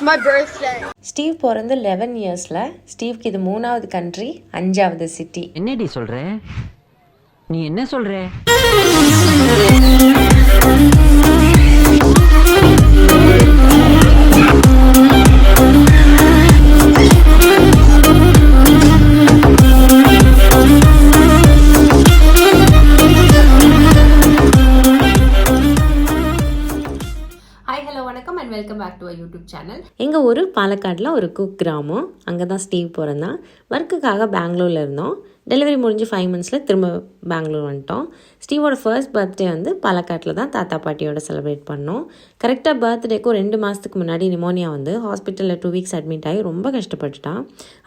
my birthday. Steve பிறந்து 11 இயர்ஸில் ஸ்டீவ்க்கு இது 3வது கண்ட்ரி, 5வது சிட்டி. என்னடி சொல்ற? நீ என்ன சொல்ற? Welcome back to YouTube channel. எங்கள் ஊர் பாலக்காட்டில் ஒரு குக் கிராமம். அங்கே தான் ஸ்டீவ் பிறந்தான். ஒர்க்குக்காக பெங்களூரில் இருந்தோம். டெலிவரி முடிஞ்சு 5 monthஸில் திரும்ப பெங்களூர் வந்துட்டோம். ஸ்டீவோட ஃபர்ஸ்ட் பர்த்டே வந்து பாலக்காட்டில் தான் தாத்தா பாட்டியோட செலிப்ரேட் பண்ணோம். கரெக்டாக பர்த்டேக்கும் 2 மாதத்துக்கு முன்னாடி நிமோனியா வந்து ஹாஸ்பிட்டலில் 2 weeks அட்மிட் ஆகி ரொம்ப கஷ்டப்பட்டுட்டான்.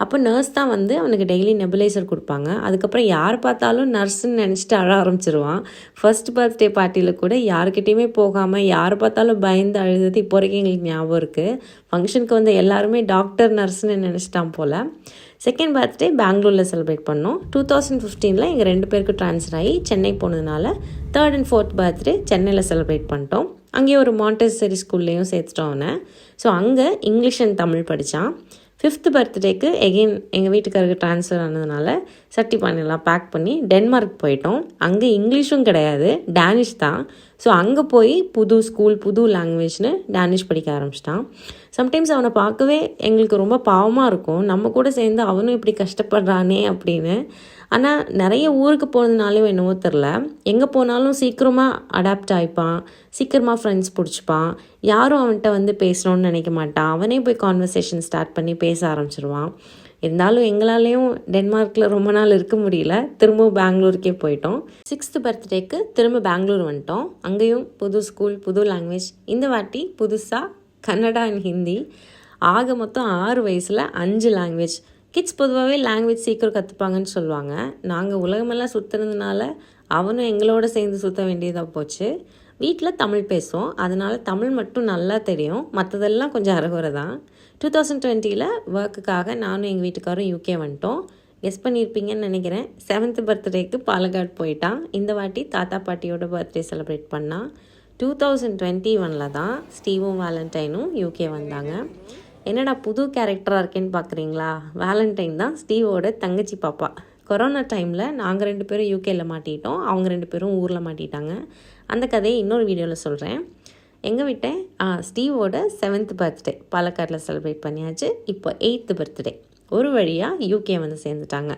அப்போ நர்ஸ் தான் வந்து அவனுக்கு டெய்லி நெபுலைசர் கொடுப்பாங்க. அதுக்கப்புறம் யார் பார்த்தாலும் நர்ஸுன்னு நினச்சிட்டு அழ ஆரம்பிச்சிருவான். ஃபர்ஸ்ட் பர்த்டே பார்ட்டியில் கூட யாருக்கிட்டேயுமே போகாமல் யார் பார்த்தாலும் பயந்து அழுது இப்போ வரைக்கும் எங்களுக்கு ஞாபகம் இருக்குது. ஃபங்க்ஷனுக்கு வந்து எல்லாருமே டாக்டர் நர்ஸ்ன்னு நினச்சிட்டான் போல். செகண்ட் பர்த்டே பெங்களூரில் செலிப்ரேட் பண்ணோம். 2015 எங்கள் 2 பேருக்கும் ட்ரான்ஸ்ஃபர் ஆகி சென்னை போனதுனால 3rd and 4th பர்த்டே சென்னையில் செலிப்ரேட் பண்ணிட்டோம். அங்கேயே ஒரு மாண்டெசரி ஸ்கூல்லையும் சேர்த்துட்டோம் அவனை. ஸோ அங்கே இங்கிலீஷ் அண்ட் தமிழ் படித்தான். 5th பர்த்டேக்கு எகெயின் எங்கள் வீட்டுக்காரருக்கு ட்ரான்ஸ்ஃபர் ஆனதுனால சட்டி பானையெல்லாம் பேக் பண்ணி டென்மார்க் போயிட்டோம். அங்கே இங்கிலீஷும் கிடையாது, டேனிஷ் தான். ஸோ அங்கே போய் புது ஸ்கூல், புது லாங்குவேஜ்னு டேனிஷ் படிக்க ஆரம்பிச்சிட்டான். சம்டைம்ஸ் அவனை பார்க்கவே எங்களுக்கு ரொம்ப பாவமாக இருக்கும். நம்ம கூட சேர்ந்து அவனும் இப்படி கஷ்டப்படுறானே அப்படின்னு. ஆனால் நிறைய ஊருக்கு போனதுனாலும் என்னவோ தெரில, எங்கே போனாலும் சீக்கிரமாக அடாப்ட் ஆகிப்பான், சீக்கிரமாக ஃப்ரெண்ட்ஸ் பிடிச்சிப்பான். யாரும் அவன்கிட்ட வந்து பேசணும்னு நினைக்க மாட்டான். அவனே போய் கான்வர்சேஷன் ஸ்டார்ட் பண்ணி பேச ஆரம்பிச்சிருவான். இருந்தாலும் எங்களாலேயும் டென்மார்க்கில் ரொம்ப நாள் இருக்க முடியல. திரும்பவும் பெங்களூருக்கே போயிட்டோம். 6th பர்த்டேக்கு திரும்ப பெங்களூர் வந்துட்டோம். அங்கேயும் புது ஸ்கூல், புது லாங்குவேஜ். இந்த வாட்டி புதுசாக கன்னடா அண்ட் ஹிந்தி. ஆக மொத்தம் 6 வயசில் 5 லாங்குவேஜ். கிட்ஸ் பொதுவாகவே லாங்குவேஜ் சீக்கிரம் கற்றுப்பாங்கன்னு சொல்லுவாங்க. நாங்கள் உலகமெல்லாம் சுற்றுறதுனால அவனும் எங்களோட சேர்ந்து சுற்ற வேண்டியதாக போச்சு. வீட்டில் தமிழ் பேசுவோம், அதனால் தமிழ் மட்டும் நல்லா தெரியும். மற்றதெல்லாம் கொஞ்சம் அரைகுறை தான். 2020 ஒர்க்குக்காக நானும் எங்கள் வீட்டுக்காரும் யூகே வந்துட்டோம். கெஸ் பண்ணியிருப்பீங்கன்னு நினைக்கிறேன். 7th பர்த்டேக்கு பாலக்காடு போயிட்டான். இந்த வாட்டி தாத்தா பாட்டியோட பர்த்டே செலிப்ரேட் பண்ணான். 2021 தான் ஸ்டீவும் வேலண்டைனும் யூகே வந்தாங்க. என்னடா புது கேரக்டராக இருக்கேன்னு பார்க்குறீங்களா? வேலண்டைன் தான் ஸ்டீவோட தங்கச்சி பாப்பா. கொரோனா டைமில் நாங்கள் 2 பேரும் யூகேயில் மாட்டிட்டோம், அவங்க 2 பேரும் ஊரில் மாட்டிட்டாங்க. அந்த கதையை இன்னொரு வீடியோவில் சொல்கிறேன். எங்கே விட்டேன்? ஸ்டீவோட 7th பர்த்டே பாலக்காட்டில் செலிப்ரேட் பண்ணியாச்சு. இப்போ 8th பர்த்டே ஒரு வழியாக யூகே வந்து சேர்ந்துட்டாங்க.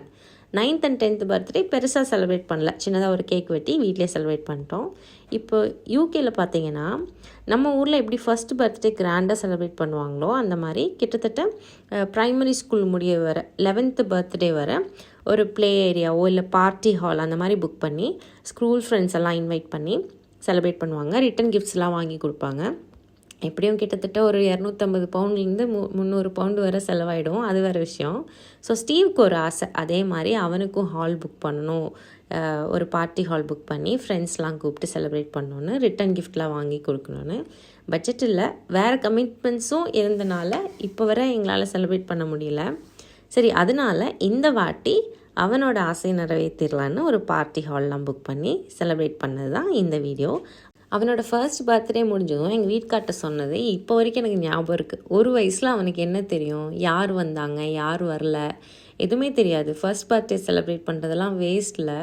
9th and 10th பர்த்டே பெருசாக செலிப்ரேட் பண்ணல, சின்னதாக ஒரு கேக் வெட்டி வீட்டிலே செலிப்ரேட் பண்ணிட்டோம். இப்போ யூகேயில் பார்த்தீங்கன்னா நம்ம ஊரில் எப்படி ஃபர்ஸ்ட் பர்த்டே கிராண்டாக செலிப்ரேட் பண்ணுவாங்களோ அந்த மாதிரி கிட்டத்தட்ட ப்ரைமரி ஸ்கூல் முடிய வர 11th பர்த்டே வர ஒரு ப்ளே ஏரியாவோ இல்லை பார்ட்டி ஹால் அந்த மாதிரி புக் பண்ணி ஸ்கூல் ஃப்ரெண்ட்ஸ் எல்லாம் இன்வைட் பண்ணி செலிப்ரேட் பண்ணுவாங்க. ரிட்டன் கிஃப்ட்ஸ்லாம் வாங்கி கொடுப்பாங்க. எப்படியும் கிட்டத்தட்ட ஒரு 250 பவுண்ட்லேருந்து 300 பவுண்டு வரை செலவாயிடும், அது வேறு விஷயம். ஸோ ஸ்டீவுக்கு ஒரு ஆசை, அதே மாதிரி அவனுக்கும் ஹால் புக் பண்ணணும், ஒரு பார்ட்டி ஹால் புக் பண்ணி ஃப்ரெண்ட்ஸ்லாம் கூப்பிட்டு செலிப்ரேட் பண்ணணுன்னு, ரிட்டன் கிஃப்ட்லாம் வாங்கி கொடுக்கணுன்னு. பட்ஜெட் இல்லை, வேறு கமிட்மெண்ட்ஸும் இருந்தனால இப்போ வரை எங்களால் செலிப்ரேட் பண்ண முடியல. சரி, அதனால் இந்த வாட்டி அவனோட ஆசையை நிறைவேற்றிடலான்னு ஒரு பார்ட்டி ஹால்லாம் புக் பண்ணி செலிப்ரேட் பண்ணது தான் இந்த வீடியோ. அவனோட ஃபர்ஸ்ட் பர்த்டே முடிஞ்சதும் எங்கள் வீட்டுக்கார்ட்ட சொன்னது இப்போ வரைக்கும் எனக்கு ஞாபகம் இருக்குது. 1 வயசில் அவனுக்கு என்ன தெரியும், யார் வந்தாங்க யார் வரல, எதுவுமே தெரியாது. ஃபர்ஸ்ட் பர்த்டே செலிப்ரேட் பண்ணுறதெல்லாம் வேஸ்ட்டில்.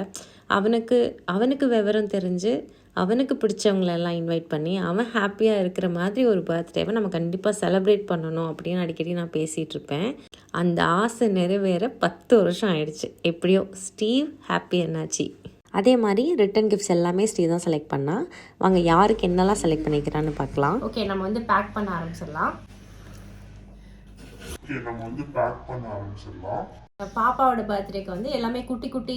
அவனுக்கு விவரம் தெரிஞ்சு அவனுக்கு பிடிச்சவங்களெல்லாம் இன்வைட் பண்ணி அவன் ஹாப்பியாக இருக்கிற மாதிரி ஒரு பர்த்டேவை நம்ம கண்டிப்பாக செலிப்ரேட் பண்ணணும் அப்படின்னு அடிக்கடி நான் பேசிகிட்டு இருப்பேன். அந்த ஆசை நிறைவேற 10 வருஷம் ஆயிடுச்சு. எப்படியோ ஸ்டீவ் ஹாப்பி என்னாச்சு. அதே மாதிரி ரிட்டன் கிஃப்ட்ஸ் எல்லாமே ஸ்டீவ் தான் செலக்ட் பண்ணால். வாங்க யாருக்கு என்னெல்லாம் செலக்ட் பண்ணிக்கிறான்னு பார்க்கலாம். ஓகே, நம்ம வந்து பேக் பண்ண ஆரம்பிச்சிடலாம். பாப்பாவோட பர்த்டேக்கு வந்து எல்லாமே குட்டி குட்டி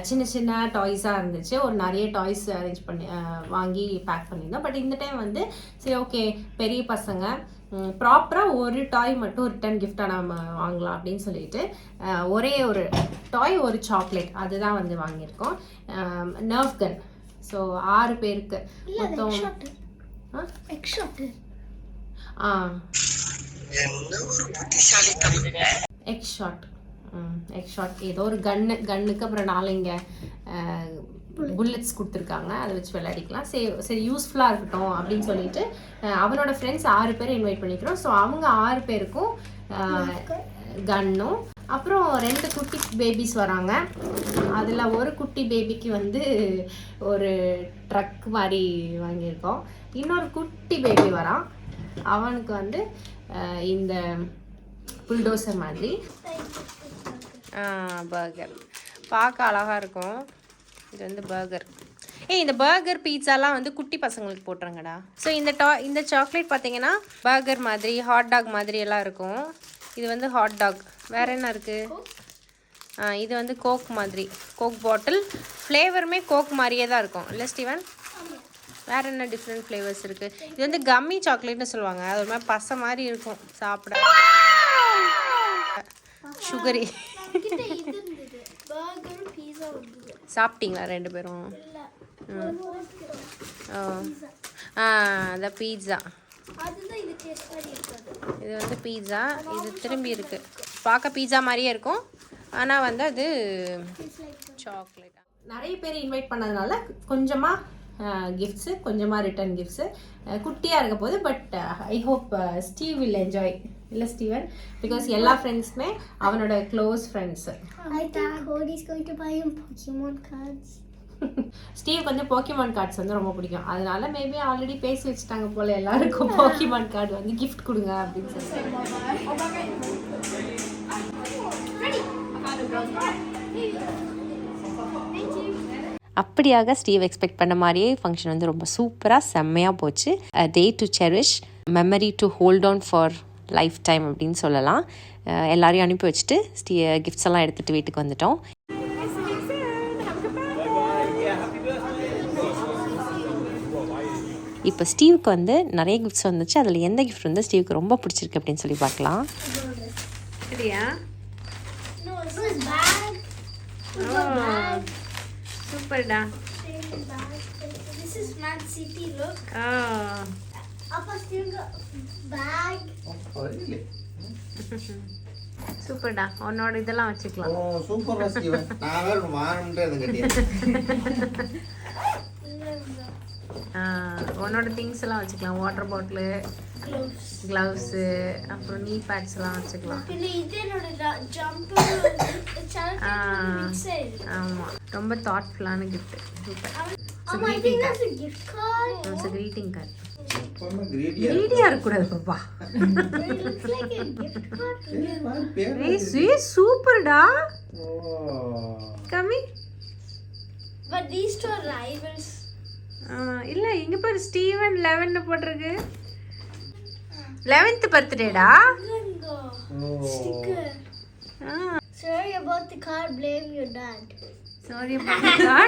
சின்ன சின்ன டாய்ஸாக இருந்துச்சு. ஒரு நிறைய டாய்ஸ் அரேஞ்ச் பண்ணி வாங்கி பேக் பண்ணியிருந்தோம். பட் இந்த டைம் வந்து சரி ஓகே, பெரிய பசங்க ப்ராப்பராக ஒரு டாய் மட்டும் ரிட்டன் கிஃப்டாக நம்ம வாங்கலாம் அப்படின்னு சொல்லிட்டு ஒரே ஒரு டாய், ஒரு சாக்லேட், அதுதான் வந்து வாங்கியிருக்கோம். நர்ஃப் கன். ஸோ 6 பேருக்கு மொத்தம் எக்ஸ் ஷாட் ஏதோ ஒரு கன்னுக்கு அப்புறம் 4 இங்கே புல்லட்ஸ் கொடுத்துருக்காங்க, அதை வச்சு விளையாடிக்கலாம். சரி யூஸ்ஃபுல்லாக இருக்கட்டும் அப்படின்னு சொல்லிட்டு அவனோட ஃப்ரெண்ட்ஸ் 6 பேரை இன்வைட் பண்ணிக்கிறோம். ஸோ அவங்க 6 பேருக்கும் கன்னும், அப்புறம் 2 குட்டி பேபிஸ் வராங்க. அதில் ஒரு குட்டி பேபிக்கு வந்து ஒரு ட்ரக் மாதிரி வாங்கியிருக்கோம். இன்னொரு குட்டி பேபி வரான், அவனுக்கு வந்து இந்த புல்டோசர் மாதிரி பர்கர் பார்க்க அழகாக இருக்கும். இது வந்து பர்கர். இந்த பர்கர் பீட்சாலாம் வந்து குட்டி பசங்களுக்கு போட்டுருங்கடா. ஸோ இந்த சாக்லேட் பார்த்தீங்கன்னா பர்கர் மாதிரி ஹாட் டாக் மாதிரி எல்லாம் இருக்கும். இது வந்து ஹாட் டாக். வேறு என்ன இருக்குது? இது வந்து கோக் மாதிரி, கோக் பாட்டில். ஃப்ளேவருமே கோக் மாதிரியே தான் இருக்கும் இல்லை ஸ்டீவன்? வேறு என்ன டிஃப்ரெண்ட் ஃப்ளேவர்ஸ் இருக்குது? இது வந்து கம்மி சாக்லேட்னு சொல்லுவாங்க. அது ஒரு மாதிரி பசை மாதிரி இருக்கும் சாப்பிட. சுகரி. சாப்பிட்டீங்களா 2 பேரும்? அந்த பீட்சா. இது வந்து பீட்சா. இது திரும்பி இருக்கு, பார்க்க பீட்சா மாதிரியே இருக்கும், ஆனால் வந்து அது சாக்லேட். நிறைய பேர் இன்வைட் பண்ணதுனால கொஞ்சமாக கிஃப்ட்ஸு, கொஞ்சமாக ரிட்டர்ன் கிஃப்ட்ஸு குட்டியாக இருக்க போது. But I hope Steve will enjoy. இல்லை ஸ்டீவன்? பிகாஸ் எல்லா ஃப்ரெண்ட்ஸுமே அவனோட க்ளோஸ் ஃப்ரெண்ட்ஸு. ஸ்டீவ் வந்து போக்கிமான் கார்ட்ஸ் வந்து ரொம்ப பிடிக்கும். அதனால மேபி ஆல்ரெடி பேசி வச்சுட்டாங்க போல் எல்லாருக்கும் போக்கிமான் கார்டு வந்து கிஃப்ட் கொடுங்க அப்படின்னு சொல்லி. அப்படியாக ஸ்டீவ் எக்ஸ்பெக்ட் பண்ண மாதிரியே ஃபங்க்ஷன் வந்து ரொம்ப சூப்பராக செம்மையாக போச்சு. Day to cherish, memory to hold on for life time அப்படின்னு சொல்லலாம். எல்லாரையும் அனுப்பி வச்சுட்டு கிஃப்ட்ஸ் எல்லாம் எடுத்துகிட்டு வீட்டுக்கு வந்துட்டோம். இப்போ ஸ்டீவுக்கு வந்து நிறைய கிஃப்ட்ஸ் வந்துச்சு. அதில் எந்த கிஃப்ட் வந்து ஸ்டீவுக்கு ரொம்ப பிடிச்சிருக்கு அப்படின்னு சொல்லி பார்க்கலாம். சரியா? சூப்பர்டா. This is Man City, look. Appa still got bag. Oh, really? சூப்பர்டா. உன்னோட இதெல்லாம் வச்சுக்கலாம். ஓ சூப்பர் ஸ்டீவன். நான் வேற வாங்கணும்ட்டே இருந்தேன். உன்னோட திங்ஸ் எல்லாம் வச்சுக்கலாம். வாட்டர் பாட்டிலு, க்ளவுஸு, அப்புறம் நீ பேட்ஸ் எல்லாம் வச்சுக்கலாம். ஆமாம், ரொம்ப தாட்ஃபுல்லான கிஃப்ட். சூப்பர். Greeting card. கிரீடியா இருக்கக்கூடாது பாப்பா. சூப்பர்டா. கம்மி. But these two are rivals. இல்ல இங்க பாரு, ஸ்டீவன் 11 போட்டிருக்கு. 11th பர்த்டேடா. Sticker. Sorry about the car, blame your dad. Sorry about the car.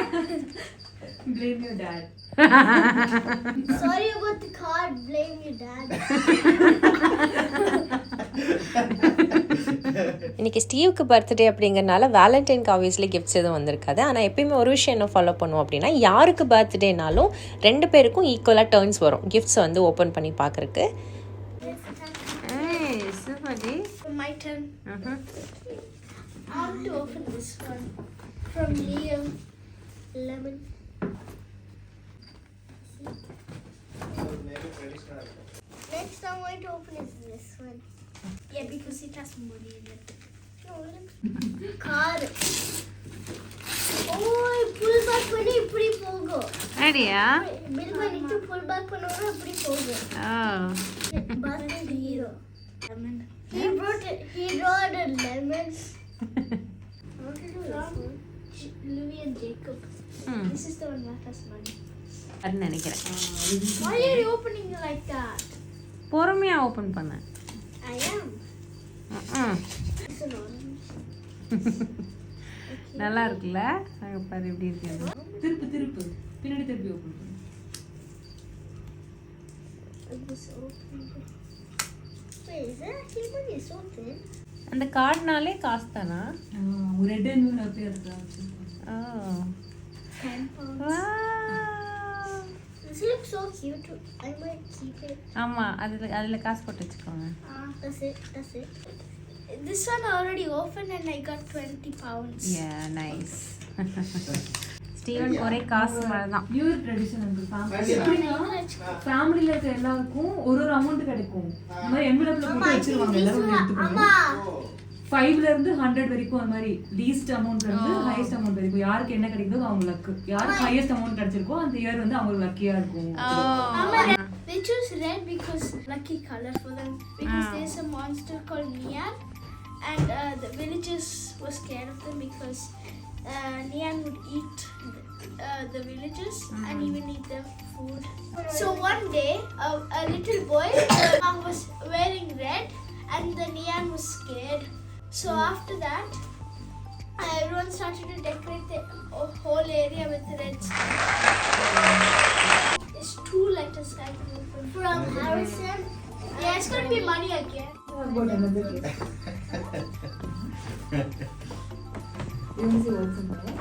Blame your dad. Sorry about the car, blame your dad. இன்னைக்கு ஸ்டீவுக்கு பர்த்டே அப்படிங்கிறனால வேலண்டைனுக்கு ஆப்வியஸ்லி கிஃப்ட்ஸ் எதுவும் வந்திருக்காது. ஆனால் எப்பயுமே ஒரு விஷயம் என்ன ஃபாலோ பண்ணுவோம் அப்படின்னா, யாருக்கு பர்த்டேனாலும் 2 பேருக்கும் ஈக்குவலாக டர்ன்ஸ் வரும் கிஃப்ட்ஸ் வந்து ஓப்பன் பண்ணி பார்க்குறக்கு. My turn. I want to open this one from Liam Lemon. Next I'm going to open is this one. Yeah, because it has money in it. No, look. Card. Oh, pull back when you put it pogo. Idea? Bill when you pull back when you put it pogo. Birthday hero. Lemon. He brought a lemon. I want to do this one. Louis and Jacob. This is the one that has money. அது நினைக்கிறேன். Why are you opening it like that? பொறுமையா open பண்ண. I am. It's an orange. நல்லா இருக்குல்ல? அங்க பாரு எப்படி இருக்கு. திருப்பு பின்னாடி திருப்பி ஓபன் பண்ணு. This open. Wait, is that actually money is so thin? அந்த கார்டுனாலே காசு தானா? ரெட் அண்ட் ப்ளூ பேர் இருக்கு. 10 pounds. Wow. This looks so cute. I might keep it. ஆமா, அதுல காசு போட்டு வச்சுக்கோங்க. That's it. This one I already opened and I got 20 pounds. Yeah, nice. Steven ஒரே காசு மாதிரி தான். நியூ இயர் ட்ரெடிஷன் இருக்கு ஃபேமிலில இருக்க எல்லாருக்கும் ஒரு அமௌண்ட் கிடைக்கும். இந்த மாதிரி என்வலப்ல போட்டு வச்சிருவாங்க, எல்லாரும் எடுத்துக்கணும். 5ல இருந்து 100 வரைக்கும் அந்த மாதிரி லீஸ்ட் அமௌண்ட்ல இருந்து ஹையஸ்ட் அமௌண்ட் வரைக்கும் யாருக்கு என்ன கிடைக்குதோ அவங்க லக்கு. யாருக்கு ஹையஸ்ட் அமௌண்ட் கிடைச்சிருக்கோ அந்த இயர் வந்து அவங்களுக்கு லக்கியா இருக்கும். They choose red because lucky color for them because there's a monster called Nian and the villagers were scared of them because Nian would eat the villagers and even eat their food. So one day a little boy was wearing red and the Nian was scared. So after that everyone started to decorate the whole area with red stuff. It's 2 letters I can open. From Harrison. Yeah, it's going to be money again.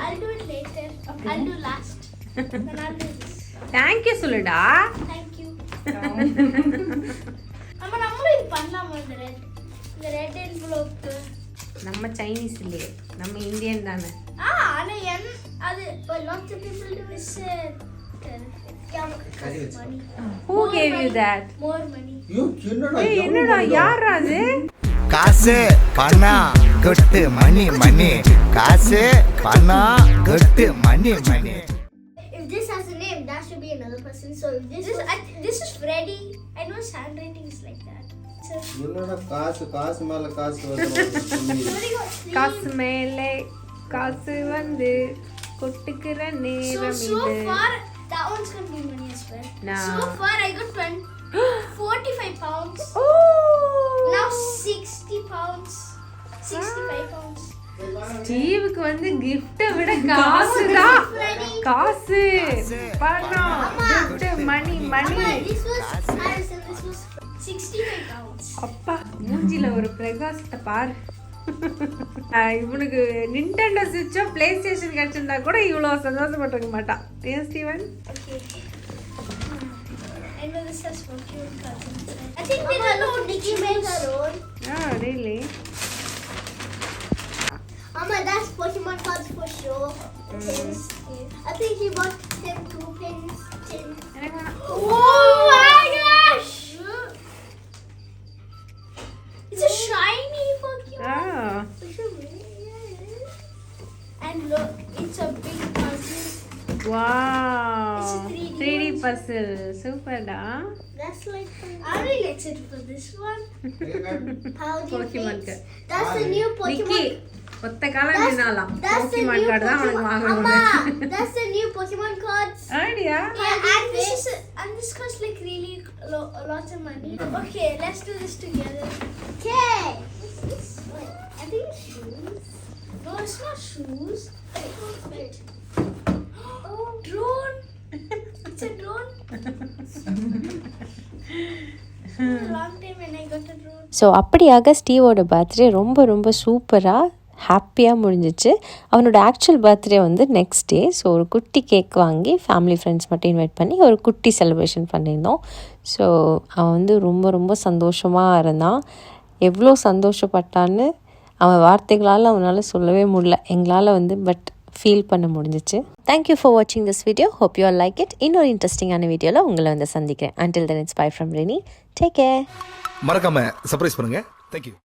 I'll do it later. Okay. I'll do last. Then I'll do this. Thank you சொல்லுடா. Thank you. அம்மா நம்மளும் இது பண்ணலாமா இந்த red envelope? நம்ம Chinese இல்லையே, நம்ம Indian தானே. ஆனா அது lots of people do is money. Who gave you that? More money. என்னடா யாரா அது? காசு பணம் கொட்டு மணி மணி, காசு பணம் கொட்டு மணி மணி. If this has a name, that should be another person. So this is Freddy. I know his handwriting is like that. So என்னடா காசு மேல காசு வருது. காசு மேலே காசு வந்து கொட்டுக்கிற நேரம் so இது. far that one's going to be money as well. No. So far I got 45 pounds. Oh! Now 60 pounds. 65 pounds. ஸ்டீவுக்கு வந்து கிஃப்ட்டை விட காசு தான். காசு பணம் gift money money. This was Harrison. This was 65 pounds. அப்பா மூஞ்சில ஒரு பிரகாசத்தை பாரு. இவனுக்கு நிண்டெண்டோ ஸ்விட்சோ பிளே ஸ்டேஷன் கிடைச்சிருந்தா கூட இவ்வளோ சந்தோஷப்பட்டிருக்க மாட்டான். ஏன் Steven? Okay. I know this has Pokemon cards inside. I think there's a lot of Mickey made her own. Oh, really? Mama, that's Pokemon cards for sure. I think he bought them 2 pins. எனக்கு வேணாம். Oh my gosh! It's a shiny Pokemon. Oh. And look, it's a big puzzle. Wow. It's a 3D puzzle. Superda. That's like I'm really excited for this one. How do you Pokemon fix? card. That's the new Pokemon. Nikki, ஒத்த காலம் நின்னாலாம். That's the Pokemon new card தான் அவனுக்கு வாங்கணும். Amma, that's the new Pokemon cards. Idea. Yeah, and this costs like really a lot of money. Okay, let's do this together. Okay. What's this? Wait, I think it's shoes. No, it's not shoes. Wait. Oh, drone. It's a drone. It's been a long time when I got a drone. So அப்படியாக ஸ்டீவோட birthday ரொம்ப ரொம்ப சூப்பராக ஹாப்பியாக முடிஞ்சிச்சு. அவனோட actual birthday வந்து next day. So ஒரு குட்டி கேக் வாங்கி ஃபேமிலி ஃப்ரெண்ட்ஸ் மட்டும் இன்வைட் பண்ணி ஒரு குட்டி செலிப்ரேஷன் பண்ணியிருந்தோம். ஸோ அவன் வந்து ரொம்ப ரொம்ப சந்தோஷமாக இருந்தான். எவ்வளோ சந்தோஷப்பட்டான்னு அவன் வார்த்தைகளால் அவனால் சொல்லவே முடியல. எங்களால் வந்து பட் ஃபீல் பண்ண முடிஞ்சிச்சு. தேங்க்யூ ஃபார் வாட்சிங் this video. Hope you are like it. இன்னொரு இன்ட்ரெஸ்டிங்கான வீடியோவில் உங்களை வந்து சந்திக்கிறேன். Until then, it's bye from Rini. Take care. மறக்காம சர்ப்ரைஸ் பண்ணுங்க. Thank you.